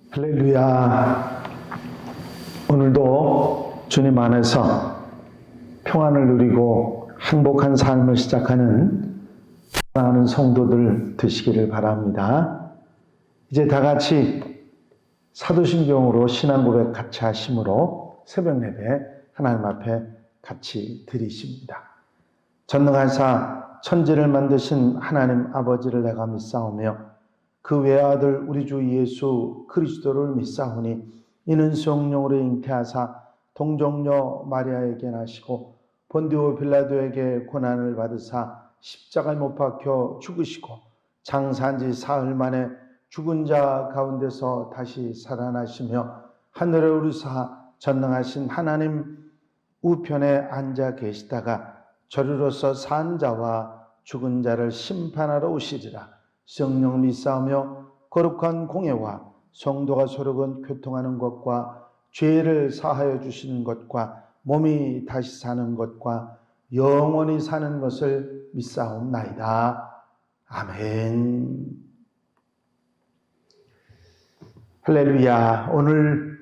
할렐루야. 오늘도 주님 안에서 평안을 누리고 행복한 삶을 시작하는 사랑하는 성도들 되시기를 바랍니다. 이제 다 같이 사도신경으로 신앙 고백 같이 하심으로 새벽 예배 하나님 앞에 같이 드리십니다. 전능하사 천지를 만드신 하나님 아버지를 내가 믿사오며 그 외아들 우리 주 예수 그리스도를 믿사오니 이는 성령으로 잉태하사 동정녀 마리아에게 나시고 본디오 빌라도에게 고난을 받으사 십자가에 못 박혀 죽으시고 장사한 지 사흘 만에 죽은 자 가운데서 다시 살아나시며 하늘에 오르사 전능하신 하나님 우편에 앉아 계시다가 저리로서 산 자와 죽은 자를 심판하러 오시리라. 성령 믿사오며 거룩한 공예와 성도가 서로 교통하는 것과 죄를 사하여 주시는 것과 몸이 다시 사는 것과 영원히 사는 것을 믿사옵나이다. 아멘. 할렐루야. 오늘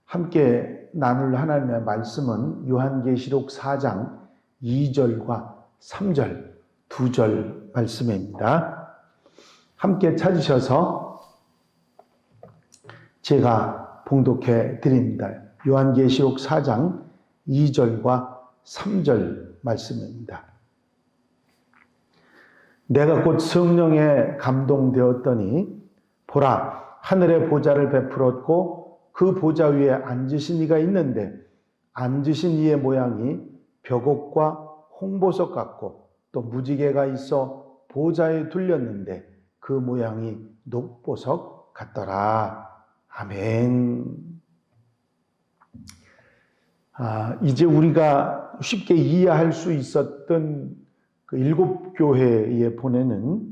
함께 나눌 하나님의 말씀은 요한계시록 4장 2절과 3절, 2절 말씀입니다. 함께 찾으셔서 제가 봉독해 드립니다. 요한계시록 4장 2절과 3절 말씀입니다. 내가 곧 성령에 감동되었더니 보라 하늘의 보좌를 베풀었고 그 보좌 위에 앉으신 이가 있는데 앉으신 이의 모양이 벽옥과 홍보석 같고 또 무지개가 있어 보좌에 둘렸는데 그 모양이 녹보석 같더라. 아멘. 이제 우리가 쉽게 이해할 수 있었던 그 7교회에 보내는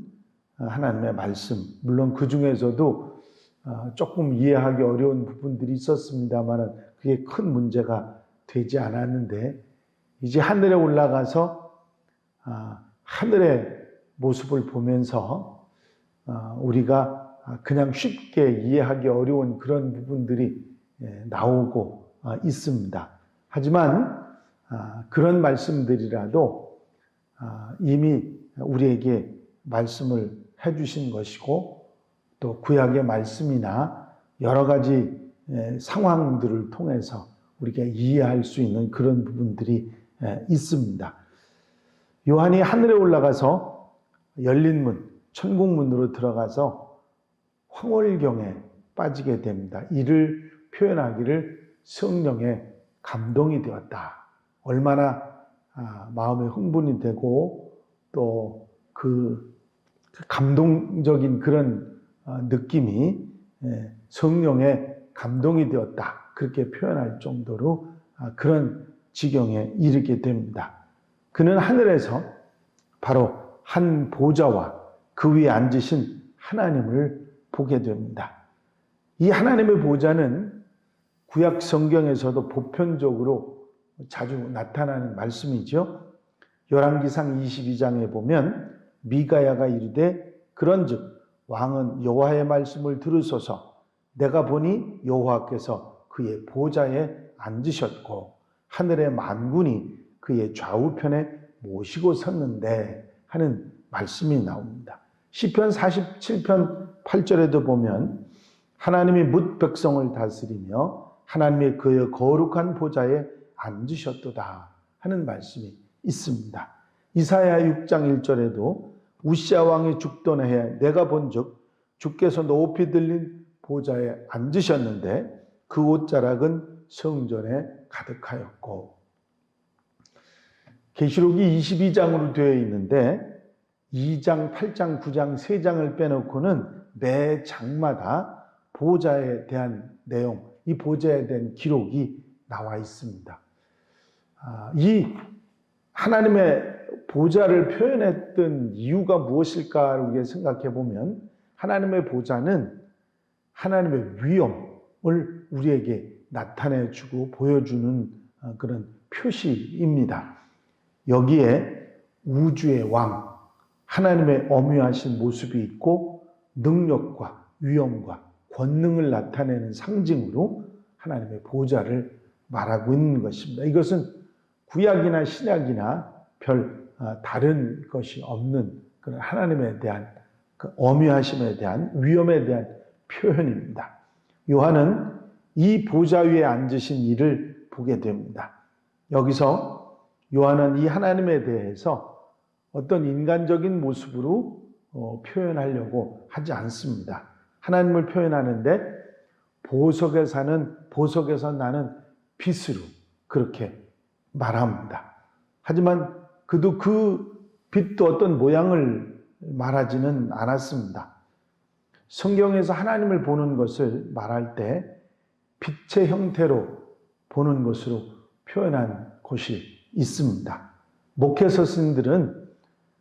하나님의 말씀, 물론 그 중에서도 조금 이해하기 어려운 부분들이 있었습니다만 그게 큰 문제가 되지 않았는데 이제 하늘에 올라가서 하늘의 모습을 보면서 우리가 그냥 쉽게 이해하기 어려운 그런 부분들이 나오고 있습니다. 하지만 그런 말씀들이라도 이미 우리에게 말씀을 해주신 것이고 또 구약의 말씀이나 여러 가지 상황들을 통해서 우리가 이해할 수 있는 그런 부분들이 있습니다. 요한이 하늘에 올라가서 열린 문, 천국문으로 들어가서 황홀경에 빠지게 됩니다. 이를 표현하기를 성령의 감동이 되었다. 얼마나 마음에 흥분이 되고 또 그 감동적인 그런 느낌이 성령의 감동이 되었다. 그렇게 표현할 정도로 그런 지경에 이르게 됩니다. 그는 하늘에서 바로 한 보좌와 그 위에 앉으신 하나님을 보게 됩니다. 이 하나님의 보좌는 구약 성경에서도 보편적으로 자주 나타나는 말씀이죠. 열왕기상 22장에 보면 미가야가 이르되 그런즉 왕은 여호와의 말씀을 들으소서. 내가 보니 여호와께서 그의 보좌에 앉으셨고 하늘의 만군이 그의 좌우편에 모시고 섰는데 하는 말씀이 나옵니다. 시편 47편 8절에도 보면 하나님이 뭇 백성을 다스리며 하나님이 그의 거룩한 보좌에 앉으셨도다 하는 말씀이 있습니다. 이사야 6장 1절에도 우시아 왕이 죽던 해에 내가 본즉 주께서 높이 들린 보좌에 앉으셨는데 그 옷자락은 성전에 가득하였고, 계시록이 22장으로 되어 있는데 2장, 8장, 9장 3장을 빼놓고는 매 장마다 보좌에 대한 내용, 이 보좌에 대한 기록이 나와 있습니다. 이 하나님의 보좌를 표현했던 이유가 무엇일까를 우리가 생각해 보면 하나님의 보좌는 하나님의 위엄을 우리에게 나타내주고 보여주는 그런 표시입니다. 여기에 우주의 왕, 하나님의 엄유하신 모습이 있고 능력과 위엄과 권능을 나타내는 상징으로 하나님의 보좌를 말하고 있는 것입니다. 이것은 구약이나 신약이나 별 다른 것이 없는 그런 하나님에 대한 그 엄위하심에 대한 위엄에 대한 표현입니다. 요한은 이 보좌 위에 앉으신 이를 보게 됩니다. 여기서 요한은 이 하나님에 대해서 어떤 인간적인 모습으로 표현하려고 하지 않습니다. 하나님을 표현하는데 보석에서 나는 빛으로 그렇게 말합니다. 하지만 그도 그 빛도 어떤 모양을 말하지는 않았습니다. 성경에서 하나님을 보는 것을 말할 때 빛의 형태로 보는 것으로 표현한 곳이 있습니다. 목회서 스님들은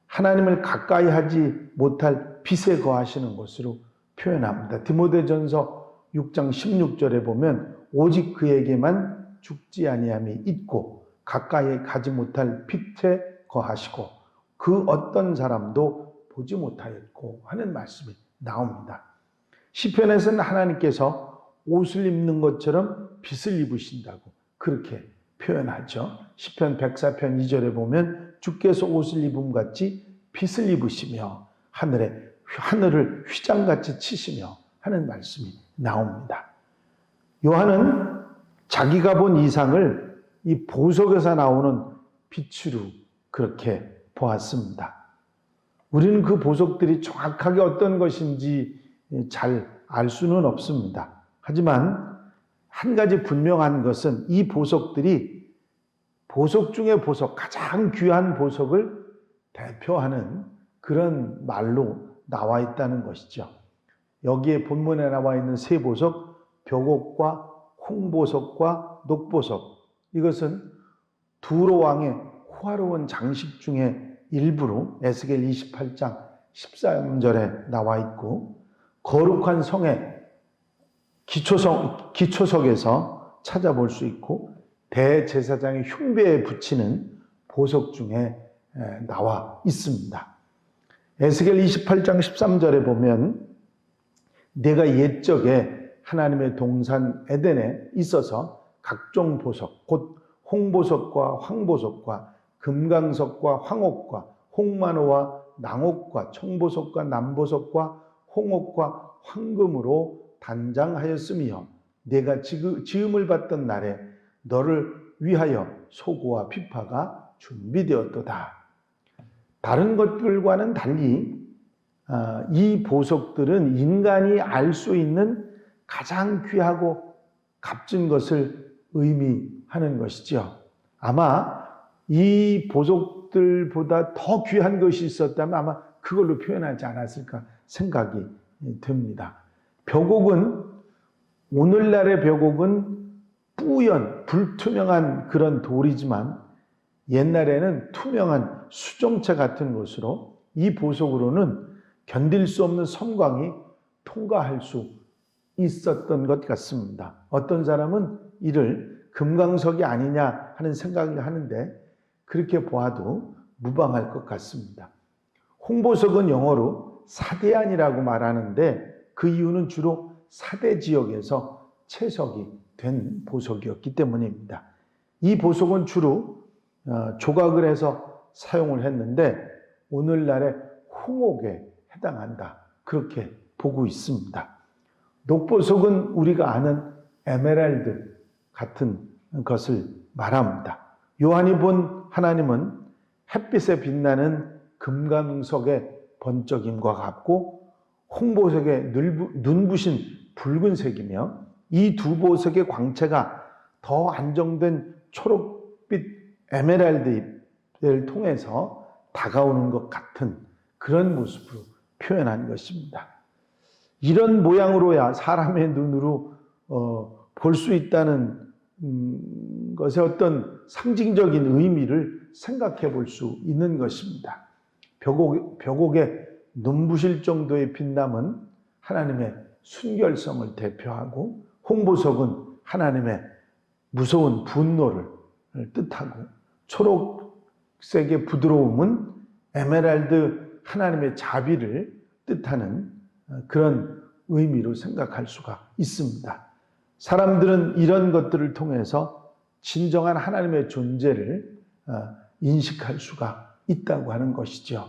하나님을 가까이 하지 못할 빛에 거하시는 것으로 표현합니다. 디모데전서 6장 16절에 보면 오직 그에게만 죽지 아니함이 있고 가까이 가지 못할 빛에 거하시고 그 어떤 사람도 보지 못하였고 하는 말씀이 나옵니다. 시편에서는 하나님께서 옷을 입는 것처럼 빛을 입으신다고 그렇게 표현하죠. 시편 104편 2절에 보면 주께서 옷을 입음같이 빛을 입으시며 하늘을 휘장같이 치시며 하는 말씀이 나옵니다. 요한은 자기가 본 이상을 이 보석에서 나오는 빛으로 그렇게 보았습니다. 우리는 그 보석들이 정확하게 어떤 것인지 잘 알 수는 없습니다. 하지만 한 가지 분명한 것은 이 보석들이 보석 중의 보석, 가장 귀한 보석을 대표하는 그런 말로 나와 있다는 것이죠. 여기에 본문에 나와 있는 세 보석, 벽옥과 홍보석과 녹보석, 이것은 두로 왕의 호화로운 장식 중에 일부로 에스겔 28장 13절에 나와 있고 거룩한 성의 기초석에서 찾아볼 수 있고 대제사장의 흉배에 붙이는 보석 중에 나와 있습니다. 에스겔 28장 13절에 보면 내가 옛적에 하나님의 동산 에덴에 있어서 각종 보석 곧 홍보석과 황보석과 금강석과 황옥과 홍만호와 낭옥과 청보석과 남보석과 홍옥과 황금으로 단장하였으며 내가 지음을 받던 날에 너를 위하여 소고와 비파가 준비되었도다. 다른 것들과는 달리 이 보석들은 인간이 알 수 있는 가장 귀하고 값진 것을 의미하는 것이죠. 아마 이 보석들보다 더 귀한 것이 있었다면 아마 그걸로 표현하지 않았을까 생각이 듭니다. 벽옥은 오늘날의 벽옥은 뿌연 불투명한 그런 돌이지만 옛날에는 투명한 수정체 같은 것으로 이 보석으로는 견딜 수 없는 섬광이 통과할 수 있었던 것 같습니다. 어떤 사람은 이를 금강석이 아니냐 하는 생각을 하는데 그렇게 보아도 무방할 것 같습니다. 홍보석은 영어로 사대안이라고 말하는데 그 이유는 주로 사대 지역에서 채석이 된 보석이었기 때문입니다. 이 보석은 주로 조각을 해서 사용을 했는데 오늘날의 홍옥에 해당한다. 그렇게 보고 있습니다. 녹보석은 우리가 아는 에메랄드 같은 것을 말합니다. 요한이 본 하나님은 햇빛에 빛나는 금강석의 번쩍임과 같고 홍보석의 눈부신 붉은색이며 이 두 보석의 광채가 더 안정된 초록빛 에메랄드를 통해서 다가오는 것 같은 그런 모습으로 표현한 것입니다. 이런 모양으로야 사람의 눈으로 볼 수 있다는 것의 어떤 상징적인 의미를 생각해 볼 수 있는 것입니다. 벽옥의 눈부실 정도의 빛남은 하나님의 순결성을 대표하고 홍보석은 하나님의 무서운 분노를 뜻하고 초록색의 부드러움은 에메랄드 하나님의 자비를 뜻하는 그런 의미로 생각할 수가 있습니다. 사람들은 이런 것들을 통해서 진정한 하나님의 존재를 인식할 수가 있다고 하는 것이죠.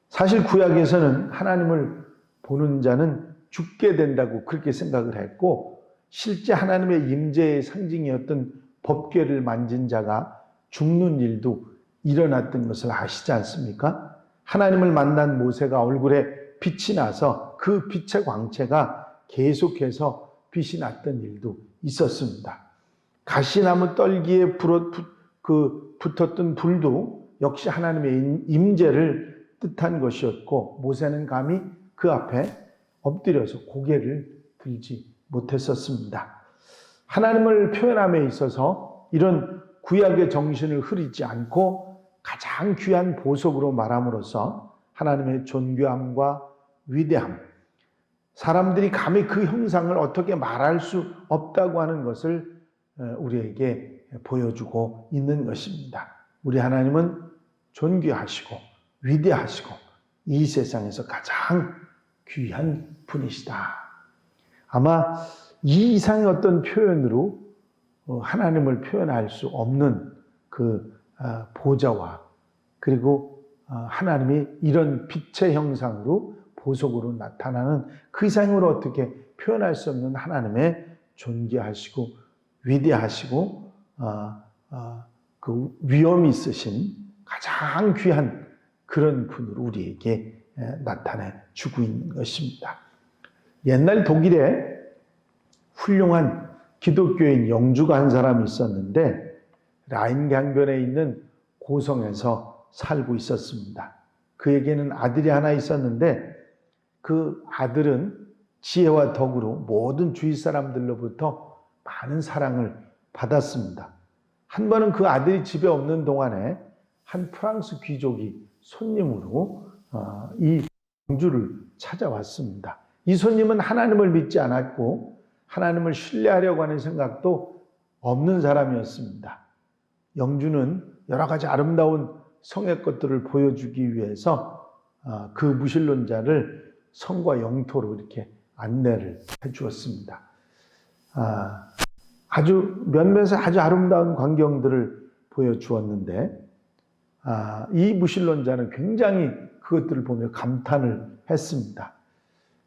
사실 구약에서는 하나님을 보는 자는 죽게 된다고 그렇게 생각을 했고, 실제 하나님의 임재의 상징이었던 법궤를 만진 자가 죽는 일도 일어났던 것을 아시지 않습니까? 하나님을 만난 모세가 얼굴에 빛이 나서 그 빛의 광채가 계속해서 빛이 났던 일도 있었습니다. 가시나무 떨기에 붙었던 불도 역시 하나님의 임재를 뜻한 것이었고, 모세는 감히 그 앞에 엎드려서 고개를 들지 못했었습니다. 하나님을 표현함에 있어서 이런 구약의 정신을 흐리지 않고 가장 귀한 보석으로 말함으로써 하나님의 존귀함과 위대함, 사람들이 감히 그 형상을 어떻게 말할 수 없다고 하는 것을 우리에게 보여주고 있는 것입니다. 우리 하나님은 존귀하시고 위대하시고 이 세상에서 가장 귀한 분이시다. 아마 이 이상의 어떤 표현으로 하나님을 표현할 수 없는 그 보좌와, 그리고 하나님이 이런 빛의 형상으로 보석으로 나타나는 그 이상으로 어떻게 표현할 수 없는 하나님의 존귀하시고 위대하시고 그 위엄이 있으신 가장 귀한 그런 분으로 우리에게 나타내 주고 있는 것입니다. 옛날 독일에 훌륭한 기독교인 영주가 한 사람이 있었는데, 라인 강변에 있는 고성에서 살고 있었습니다. 그에게는 아들이 하나 있었는데, 그 아들은 지혜와 덕으로 모든 주위 사람들로부터 많은 사랑을 받았습니다. 한 번은 그 아들이 집에 없는 동안에 한 프랑스 귀족이 손님으로 이 영주를 찾아왔습니다. 이 손님은 하나님을 믿지 않았고 하나님을 신뢰하려고 하는 생각도 없는 사람이었습니다. 영주는 여러 가지 아름다운 성의 것들을 보여주기 위해서 그 무신론자를 성과 영토로 이렇게 안내를 해주었습니다. 몇몇의 아주 아름다운 광경들을 보여주었는데, 이 무신론자는 굉장히 그것들을 보며 감탄을 했습니다.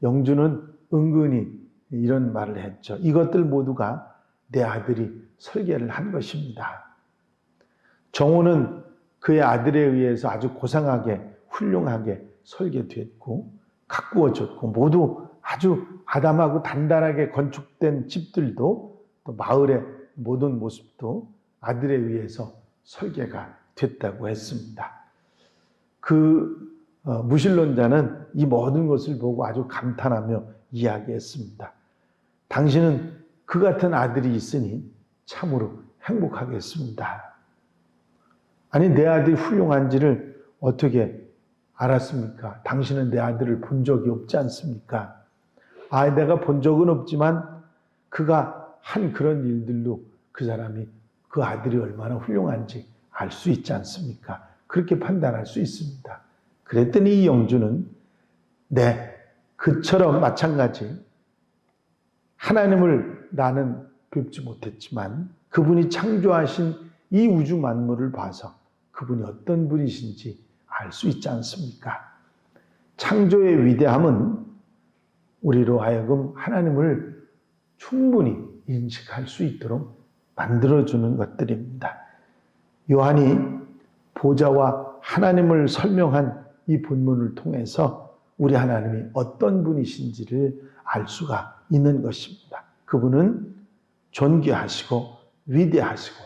영주는 은근히 이런 말을 했죠. 이것들 모두가 내 아들이 설계를 한 것입니다. 정오는 그의 아들에 의해서 아주 고상하게 훌륭하게 설계됐고 가꾸어졌고, 모두 아주 아담하고 단단하게 건축된 집들도, 또 마을의 모든 모습도 아들에 의해서 설계가 됐다고 했습니다. 그 무신론자는 이 모든 것을 보고 아주 감탄하며 이야기했습니다. 당신은 그 같은 아들이 있으니 참으로 행복하겠습니다. 아니, 내 아들이 훌륭한지를 어떻게 알았습니까? 당신은 내 아들을 본 적이 없지 않습니까? 내가 본 적은 없지만 그가 한 그런 일들로 그 사람이, 그 아들이 얼마나 훌륭한지 알 수 있지 않습니까? 그렇게 판단할 수 있습니다. 그랬더니 이 영주는 그처럼 마찬가지 하나님을 나는 뵙지 못했지만 그분이 창조하신 이 우주 만물을 봐서 그분이 어떤 분이신지 알 수 있지 않습니까? 창조의 위대함은 우리로 하여금 하나님을 충분히 인식할 수 있도록 만들어주는 것들입니다. 요한이 보좌와 하나님을 설명한 이 본문을 통해서 우리 하나님이 어떤 분이신지를 알 수가 있는 것입니다. 그분은 존귀하시고 위대하시고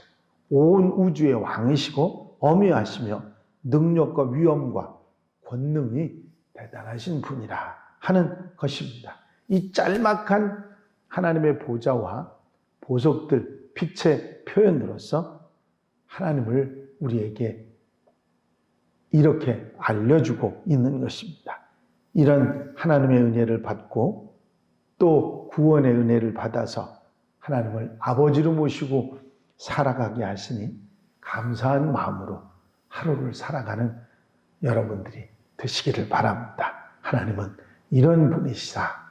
온 우주의 왕이시고 어미하시며 능력과 위엄과 권능이 대단하신 분이라 하는 것입니다. 이 짤막한 하나님의 보좌와 보석들, 빛의 표현으로서 하나님을 우리에게 이렇게 알려주고 있는 것입니다. 이런 하나님의 은혜를 받고 또 구원의 은혜를 받아서 하나님을 아버지로 모시고 살아가게 하시니 감사한 마음으로 하루를 살아가는 여러분들이 되시기를 바랍니다. 하나님은 이런 분이시다.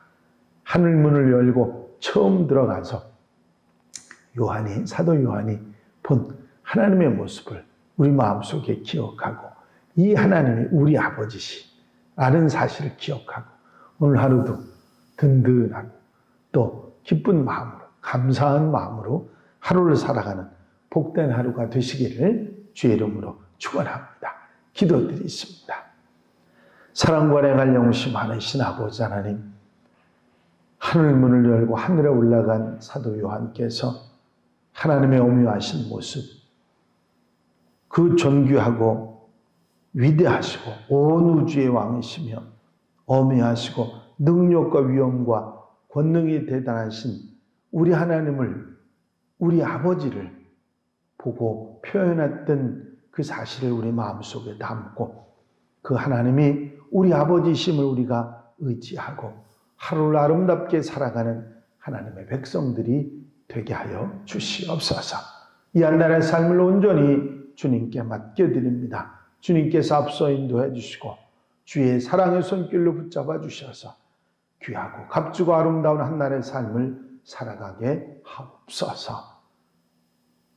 하늘 문을 열고 처음 들어가서 사도 요한이 본 하나님의 모습을 우리 마음속에 기억하고 이 하나님이 우리 아버지시라는 사실을 기억하고 오늘 하루도 든든하고 또 기쁜 마음으로 감사한 마음으로 하루를 살아가는 복된 하루가 되시기를 주의 이름으로 축원합니다. 기도드리겠습니다. 사랑과 내갈 영심 많으신 아버지 하나님, 하늘 문을 열고 하늘에 올라간 사도 요한께서 하나님의 오묘하신 모습, 그 존귀하고 위대하시고 온 우주의 왕이시며 오묘하시고 능력과 위엄과 권능이 대단하신 우리 하나님을, 우리 아버지를 보고 표현했던 그 사실을 우리 마음속에 담고 그 하나님이 우리 아버지심을 우리가 의지하고 하루를 아름답게 살아가는 하나님의 백성들이 되게 하여 주시옵소서. 이 한 날의 삶을 온전히 주님께 맡겨드립니다. 주님께서 앞서 인도해 주시고 주의 사랑의 손길로 붙잡아 주셔서 귀하고 값지고 아름다운 한 날의 삶을 살아가게 하옵소서.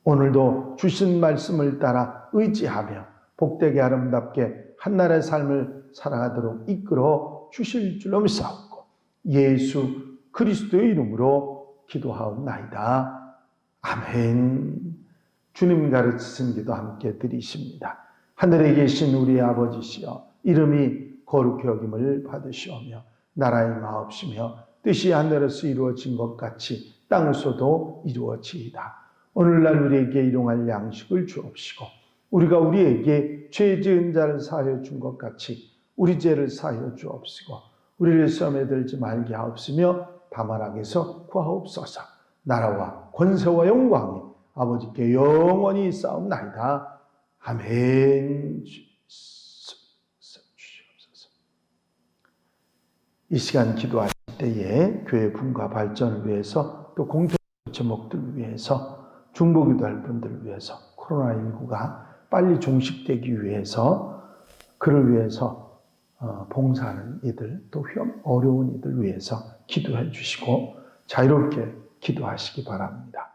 오늘도 주신 말씀을 따라 의지하며 복되게 아름답게 한 날의 삶을 살아가도록 이끌어 주실 줄로 믿사옵고 예수 그리스도의 이름으로 기도하옵나이다. 아멘. 주님 가르치신 기도 함께 드리십니다. 하늘에 계신 우리 아버지시여, 이름이 거룩히 여김을 받으시오며 나라의 마옵시며 뜻이 하늘에서 이루어진 것 같이 땅에서도 이루어지이다. 오늘날 우리에게 일용할 양식을 주옵시고 우리가 우리에게 죄 지은 자를 사하여 준 것 같이 우리 죄를 사하여 주옵시고 우리를 시험에 들지 말게 하옵시며 다만 악에서 구하옵소서. 나라와 권세와 영광이 아버지께 영원히 있사옵나이다. 아멘. 이 시간 기도하실 때에 교회 분과 발전을 위해서 또 공동 제목들을 위해서 중보기도할 분들을 위해서 코로나19가 빨리 종식되기 위해서 그를 위해서 봉사하는 이들 또 어려운 이들 위해서 기도해 주시고 자유롭게 기도하시기 바랍니다.